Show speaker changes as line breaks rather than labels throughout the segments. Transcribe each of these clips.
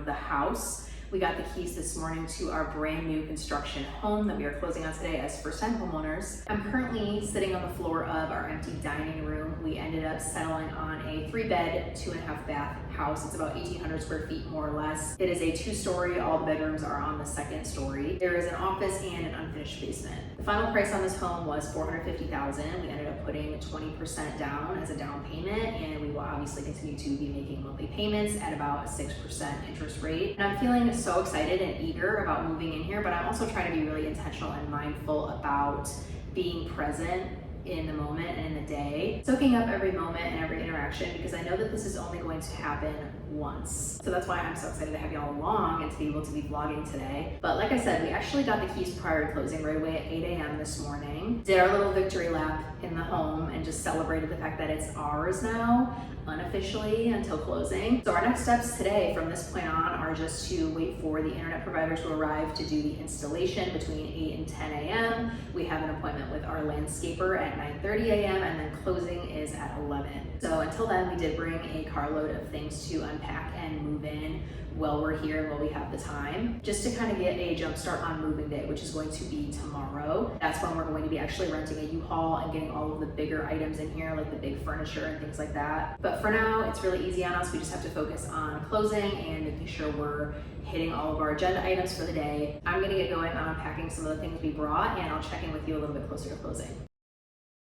around the house. We got the keys this morning to our brand new construction home that we are closing on today as first-time homeowners. I'm currently sitting on the floor of our empty dining room. We ended up settling on a 3-bed, 2.5 bath house. It's about 1,800 square feet, more or less. It is a 2-story. All the bedrooms are on the 2nd story. There is an office and an unfinished basement. The final price on this home was $450,000. We ended up putting 20% down as a down payment, and we will obviously continue to be making monthly payments at about a 6% interest rate. And I'm feeling so excited and eager about moving in here, but I'm also trying to be really intentional and mindful about being present in the moment and in the day, soaking up every moment and every interaction, because I know that this is only going to happen once. So that's why I'm so excited to have y'all along and to be able to be vlogging today. But like I said, we actually got the keys prior to closing right away at 8 a.m. this morning. Did our little victory lap in the home and just celebrated the fact that it's ours now, unofficially, until closing. So our next steps today from this point on are just to wait for the internet provider to arrive to do the installation between 8 and 10 a.m. We have an appointment with our landscaper at 9:30 a.m. and then closing is at 11. So until then, we did bring a carload of things to unpack and move in while we're here and while we have the time, just to kind of get a jump start on moving day, which is going to be tomorrow. That's when we're going to be actually renting a U-Haul and getting all of the bigger items in here, like the big furniture and things like that. But for now, it's really easy on us. We just have to focus on closing and making sure we're hitting all of our agenda items for the day. I'm gonna get going on unpacking some of the things we brought, and I'll check in with you a little bit closer to closing.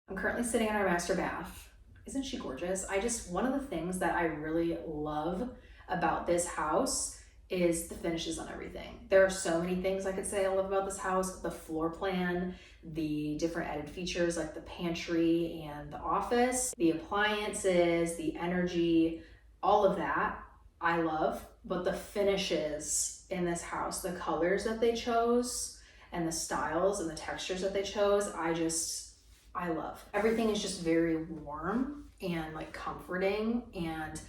I'm currently sitting in our master bath. Isn't she gorgeous? One of the things that I really love about this house is the finishes on everything. There are so many things I could say I love about this house: the floor plan, the different added features like the pantry and the office, the appliances, the energy, all of that I love. But the finishes in this house, the colors that they chose and the styles and the textures that they chose, I love. Everything is just very warm and like comforting and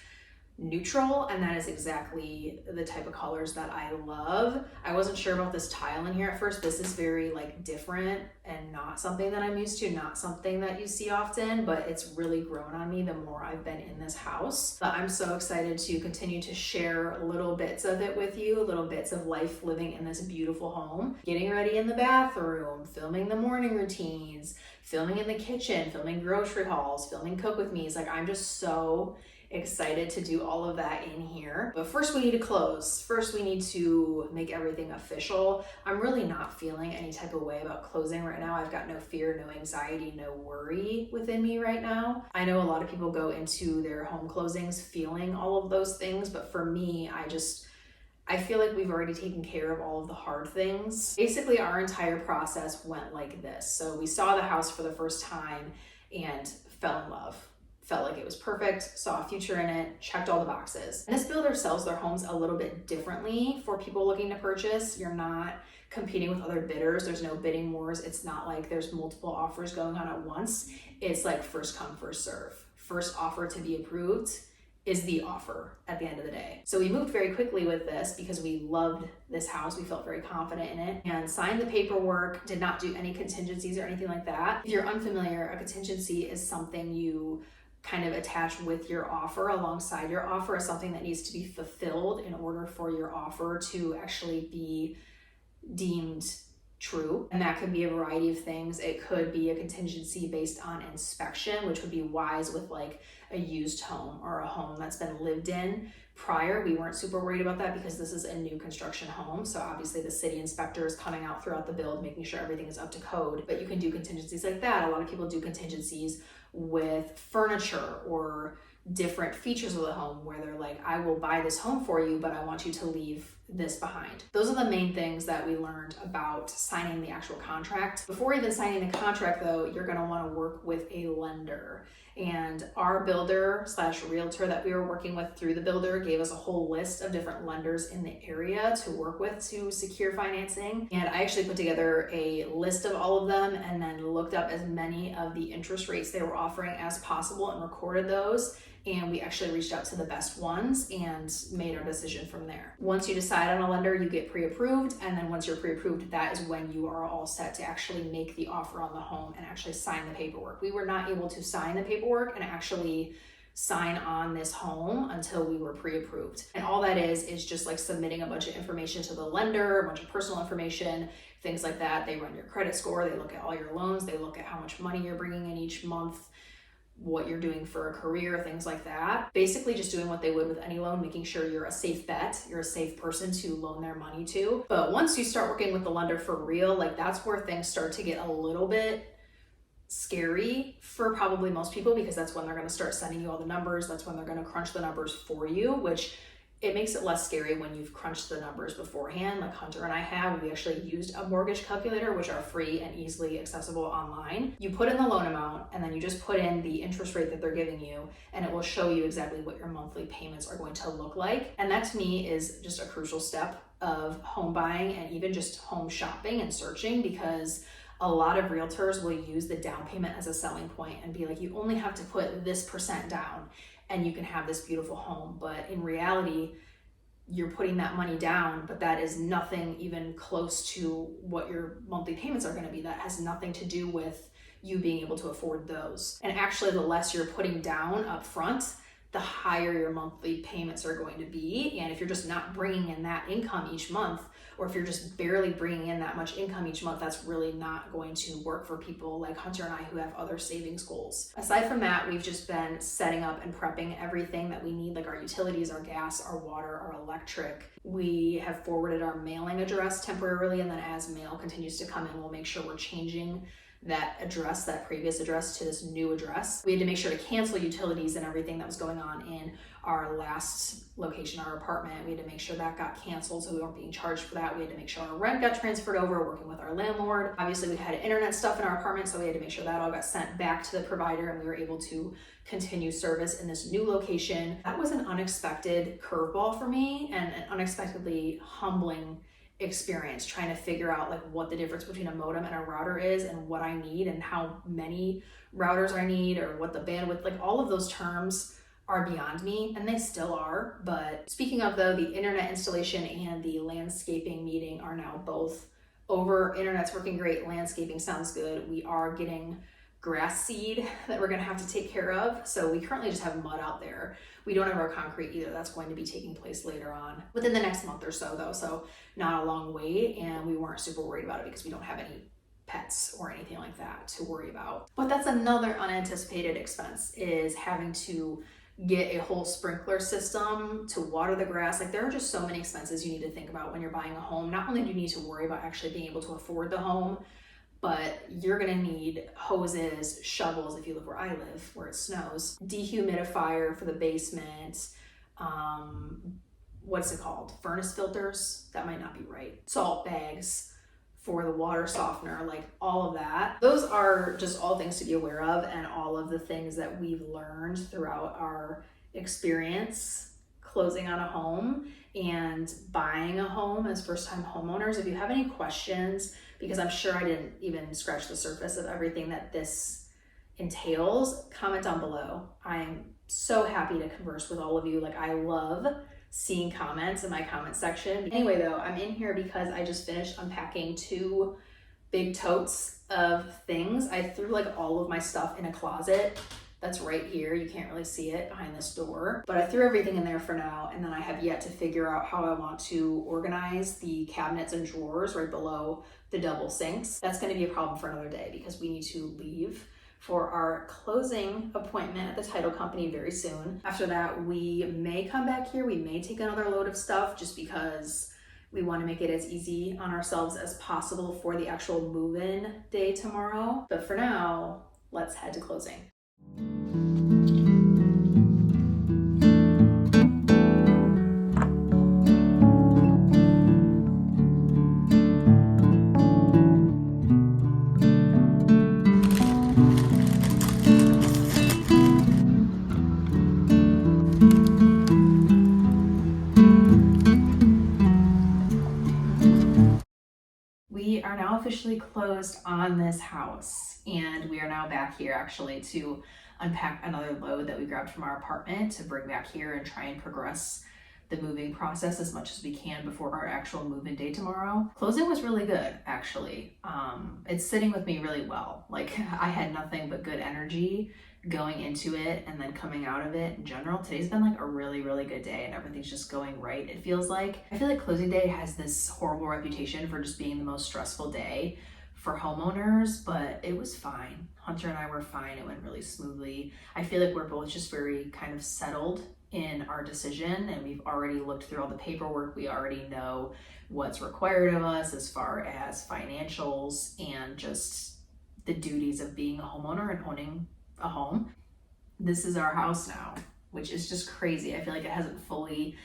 neutral, and that is exactly the type of colors that I love. I wasn't sure about this tile in here at first. This is very like different and not something that I'm used to, not something that you see often, but it's really grown on me the more I've been in this house. But I'm so excited to continue to share little bits of it with you, little bits of life living in this beautiful home, getting ready in the bathroom, filming the morning routines, filming in the kitchen, filming grocery hauls, filming cook with me's. Like, I'm just so excited to do all of that in here. But first we need to close. First we need to make everything official. I'm really not feeling any type of way about closing right now. I've got no fear, no anxiety, no worry within me right now. I know a lot of people go into their home closings feeling all of those things, but for me, I feel like we've already taken care of all of the hard things. Basically, our entire process went like this. So we saw the house for the first time and fell in love. Felt like it was perfect, saw a future in it, checked all the boxes. And this builder sells their homes a little bit differently for people looking to purchase. You're not competing with other bidders. There's no bidding wars. It's not like there's multiple offers going on at once. It's like first come, first serve. First offer to be approved is the offer at the end of the day. So we moved very quickly with this because we loved this house. We felt very confident in it and signed the paperwork, did not do any contingencies or anything like that. If you're unfamiliar, a contingency is something you kind of attach with your offer, alongside your offer, as something that needs to be fulfilled in order for your offer to actually be deemed true. And that could be a variety of things. It could be a contingency based on inspection, which would be wise with like a used home or a home that's been lived in prior. We weren't super worried about that because this is a new construction home. So obviously the city inspector is coming out throughout the build, making sure everything is up to code. But you can do contingencies like that. A lot of people do contingencies with furniture or different features of the home where they're like, I will buy this home for you, but I want you to leave this behind. Those are the main things that we learned about signing the actual contract. Before even signing the contract though, you're gonna wanna work with a lender. And our builder / realtor that we were working with through the builder gave us a whole list of different lenders in the area to work with to secure financing. And I actually put together a list of all of them and then looked up as many of the interest rates they were offering as possible and recorded those. And we actually reached out to the best ones and made our decision from there. Once you decide on a lender, you get pre-approved. And then once you're pre-approved, that is when you are all set to actually make the offer on the home and actually sign the paperwork. We were not able to sign the paperwork and actually sign on this home until we were pre-approved. And all that is just like submitting a bunch of information to the lender, a bunch of personal information, things like that. They run your credit score, they look at all your loans, they look at how much money you're bringing in each month, what you're doing for a career, things like that. Basically just doing what they would with any loan, making sure you're a safe bet, you're a safe person to loan their money to. But once you start working with the lender for real, like that's where things start to get a little bit scary for probably most people, because that's when they're going to start sending you all the numbers. That's when they're going to crunch the numbers for you, which it makes it less scary when you've crunched the numbers beforehand. Like Hunter and I have, we actually used a mortgage calculator, which are free and easily accessible online. You put in the loan amount and then you just put in the interest rate that they're giving you, and it will show you exactly what your monthly payments are going to look like. And that to me is just a crucial step of home buying and even just home shopping and searching, because a lot of realtors will use the down payment as a selling point and be like, you only have to put this percent down and you can have this beautiful home. But in reality, you're putting that money down, but that is nothing even close to what your monthly payments are going to be. That has nothing to do with you being able to afford those. And actually, the less you're putting down up front, the higher your monthly payments are going to be. And if you're just not bringing in that income each month, or if you're just barely bringing in that much income each month, that's really not going to work for people like Hunter and I who have other savings goals. Aside from that, we've just been setting up and prepping everything that we need, like our utilities, our gas, our water, our electric. We have forwarded our mailing address temporarily, and then as mail continues to come in, we'll make sure we're changing that address, that previous address, to this new address. We had to make sure to cancel utilities and everything that was going on in our last location, our apartment. We had to make sure that got canceled so we weren't being charged for that. We had to make sure our rent got transferred over, working with our landlord. Obviously, we had internet stuff in our apartment, so we had to make sure that all got sent back to the provider and we were able to continue service in this new location. That was an unexpected curveball for me and an unexpectedly humbling experience, trying to figure out like what the difference between a modem and a router is and what I need and how many routers I need or what the bandwidth, like all of those terms are beyond me, and they still are. But speaking of though, the internet installation and the landscaping meeting are now both over. Internet's working great, landscaping sounds good. We are getting grass seed that we're gonna have to take care of. So we currently just have mud out there. We don't have our concrete either. That's going to be taking place later on within the next month or so though. So not a long wait, and we weren't super worried about it because we don't have any pets or anything like that to worry about. But that's another unanticipated expense, is having to get a whole sprinkler system to water the grass. Like there are just so many expenses you need to think about when you're buying a home. Not only do you need to worry about actually being able to afford the home, but you're gonna need hoses, shovels if you live where I live, where it snows, dehumidifier for the basement, what's it called? Furnace filters? That might not be right. Salt bags for the water softener, like all of that. Those are just all things to be aware of, and all of the things that we've learned throughout our experience closing on a home and buying a home as first-time homeowners. If you have any questions, because I'm sure I didn't even scratch the surface of everything that this entails, comment down below. I'm so happy to converse with all of you. Like I love seeing comments in my comment section. Anyway though, I'm in here because I just finished unpacking 2 big totes of things. I threw like all of my stuff in a closet that's right here. You can't really see it behind this door, but I threw everything in there for now. And then I have yet to figure out how I want to organize the cabinets and drawers right below the double sinks. That's going to be a problem for another day because we need to leave for our closing appointment at the title company very soon. After that, we may come back here. We may take another load of stuff just because we want to make it as easy on ourselves as possible for the actual move-in day tomorrow. But for now, let's head to closing. We are now officially closed on this house, and we are now back here actually to unpack another load that we grabbed from our apartment to bring back here and try and progress the moving process as much as we can before our actual move-in day tomorrow. Closing was really good, actually. It's sitting with me really well. Like, I had nothing but good energy going into it and then coming out of it in general. Today's been like a really, really good day and everything's just going right, it feels like. I feel like closing day has this horrible reputation for just being the most stressful day for homeowners, but it was fine. Hunter and I were fine. It went really smoothly. I feel like we're both just very kind of settled in our decision, and we've already looked through all the paperwork. We already know what's required of us as far as financials and just the duties of being a homeowner and owning a home. This is our house now, which is just crazy. I feel like it hasn't fully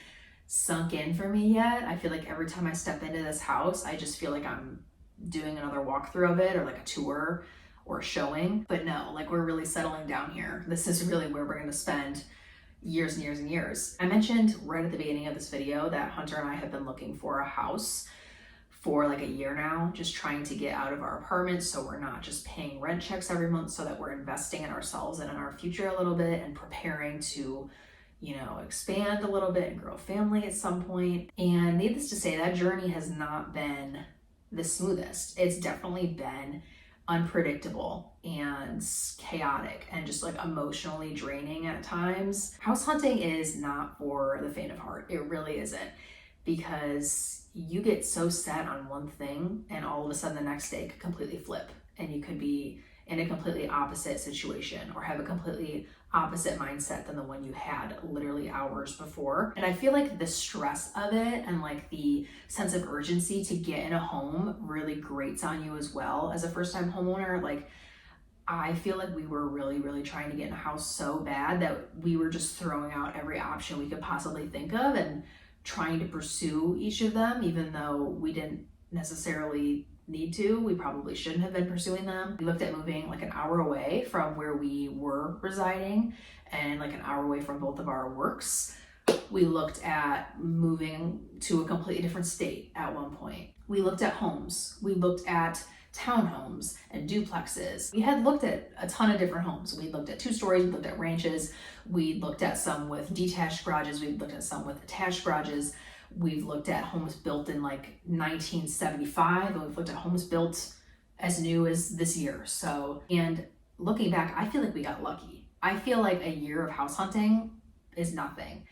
sunk in for me yet. I feel like every time I step into this house, I just feel like I'm doing another walkthrough of it, or like a tour or a showing. But no, like, we're really settling down here. This is really where we're going to spend years and years and years. I mentioned right at the beginning of this video that Hunter and I have been looking for a house for like a year now, just trying to get out of our apartment so we're not just paying rent checks every month, so that we're investing in ourselves and in our future a little bit and preparing to, you know, expand a little bit and grow a family at some point. And needless to say, that journey has not been the smoothest. It's definitely been unpredictable and chaotic and just like emotionally draining at times. House hunting is not for the faint of heart. It really isn't, because you get so set on one thing and all of a sudden the next day could completely flip and you could be in a completely opposite situation or have a completely opposite mindset than the one you had literally hours before. And I feel like the stress of it and like the sense of urgency to get in a home really grates on you as well as a first-time homeowner. Like, I feel like we were really, really trying to get in a house so bad that we were just throwing out every option we could possibly think of and trying to pursue each of them, even though we didn't necessarily need to. We probably shouldn't have been pursuing them. We looked at moving like an hour away from where we were residing and like an hour away from both of our works. We looked at moving to a completely different state at one point. We looked at homes. We looked at townhomes and duplexes. We had looked at a ton of different homes. We looked at 2 stories, we looked at ranches, we looked at some with detached garages, we looked at some with attached garages. We've looked at homes built in like 1975, and we've looked at homes built as new as this year. So, and looking back, I feel like we got lucky. I feel like a year of house hunting is nothing.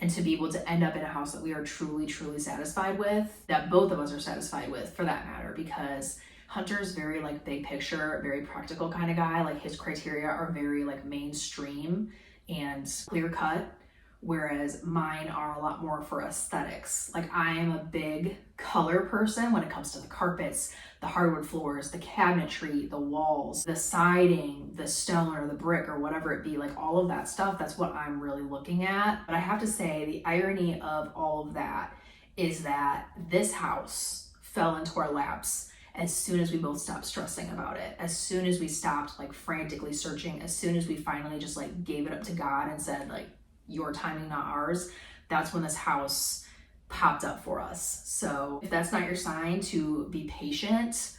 And to be able to end up in a house that we are truly, truly satisfied with, that both of us are satisfied with for that matter, because Hunter's very like big picture, very practical kind of guy. Like, his criteria are very like mainstream and clear cut, whereas mine are a lot more for aesthetics. Like, I am a big color person when it comes to the carpets, the hardwood floors, the cabinetry, the walls, the siding, the stone or the brick or whatever it be, like all of that stuff. That's what I'm really looking at. But I have to say, the irony of all of that is that this house fell into our laps as soon as we both stopped stressing about it, as soon as we stopped like frantically searching, as soon as we finally just like gave it up to God and said like, your timing, not ours. That's when this house popped up for us. So if that's not your sign to be patient,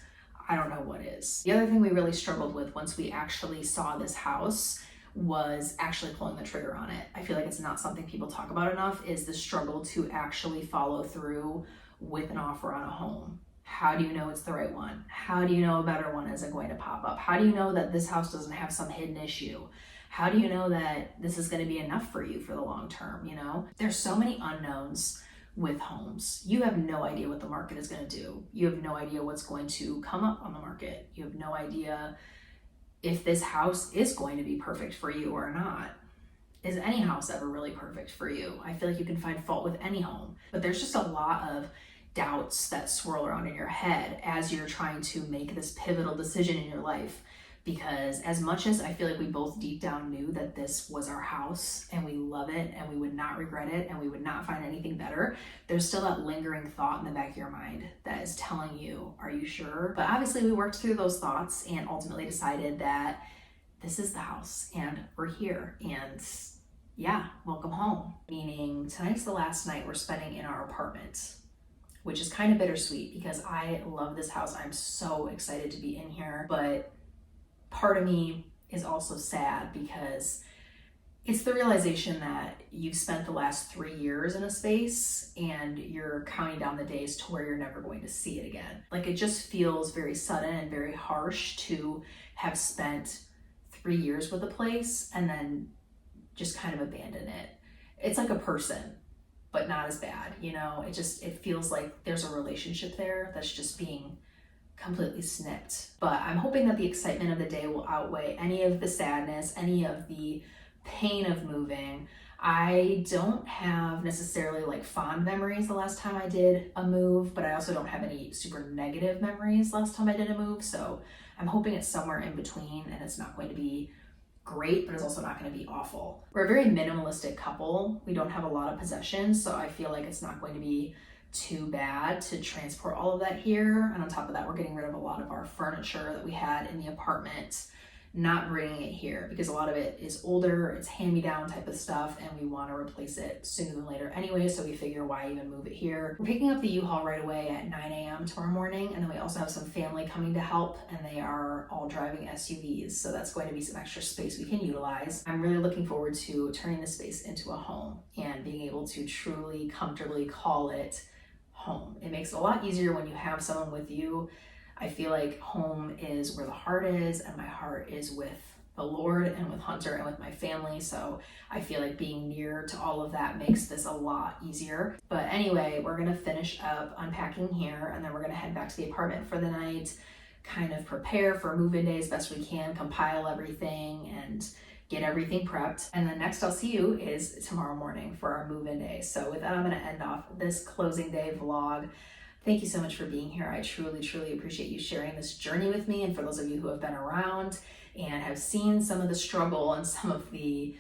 I don't know what is. The other thing we really struggled with once we actually saw this house was actually pulling the trigger on it. I feel like it's not something people talk about enough, is the struggle to actually follow through with an offer on a home. How do you know it's the right one? How do you know a better one isn't going to pop up? How do you know that this house doesn't have some hidden issue? How do you know that this is going to be enough for you for the long term? You know, there's so many unknowns with homes. You have no idea what the market is going to do. You have no idea what's going to come up on the market. You have no idea if this house is going to be perfect for you or not. Is any house ever really perfect for you? I feel like you can find fault with any home, but there's just a lot of doubts that swirl around in your head as you're trying to make this pivotal decision in your life. Because as much as I feel like we both deep down knew that this was our house and we love it and we would not regret it and we would not find anything better, there's still that lingering thought in the back of your mind that is telling you, are you sure? But obviously we worked through those thoughts and ultimately decided that this is the house and we're here, and yeah, welcome home. Meaning tonight's the last night we're spending in our apartment, which is kind of bittersweet because I love this house. I'm so excited to be in here, but part of me is also sad because It's the realization that you've spent the last 3 years in a space and you're counting down the days to where you're never going to see it again. Like, it just feels very sudden and very harsh to have spent 3 years with a place and then just kind of abandon it. It's like a person, but not as bad, you know? It feels like there's a relationship there that's just being completely snipped. But I'm hoping that the excitement of the day will outweigh any of the sadness, any of the pain of moving. I don't have necessarily like fond memories the last time I did a move, but I also don't have any super negative memories last time I did a move. So I'm hoping it's somewhere in between, and it's not going to be great, but it's also not going to be awful. We're a very minimalistic couple. We don't have a lot of possessions, so I feel like it's not going to be too bad to transport all of that here. And on top of that, we're getting rid of a lot of our furniture that we had in the apartment, not bringing it here because a lot of it is older, it's hand-me-down type of stuff, and we want to replace it sooner than later anyway, so we figure why even move it here. We're picking up the U-Haul right away at 9 a.m. tomorrow morning, and then we also have some family coming to help, and they are all driving SUVs, so that's going to be some extra space we can utilize. I'm really looking forward to turning this space into a home and being able to truly comfortably call it home. It makes it a lot easier when you have someone with you. I feel like home is where the heart is, and my heart is with the Lord and with Hunter and with my family. So I feel like being near to all of that makes this a lot easier. But anyway, we're gonna finish up unpacking here, and then we're gonna head back to the apartment for the night, kind of prepare for move-in day as best we can, compile everything and get everything prepped. And then next I'll see you is tomorrow morning for our move-in day. So with that, I'm gonna end off this closing day vlog. Thank you so much for being here. I truly, truly appreciate you sharing this journey with me. And for those of you who have been around and have seen some of the struggle and some of the,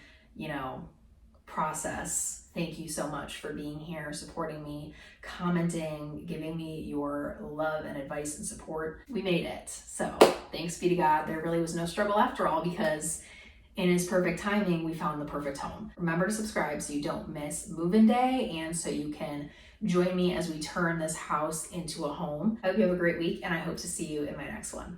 process, thank you so much for being here, supporting me, commenting, giving me your love and advice and support. We made it. So thanks be to God. There really was no struggle after all, because in His perfect timing, we found the perfect home. Remember to subscribe so you don't miss move-in day and so you can join me as we turn this house into a home. I hope you have a great week, and I hope to see you in my next one.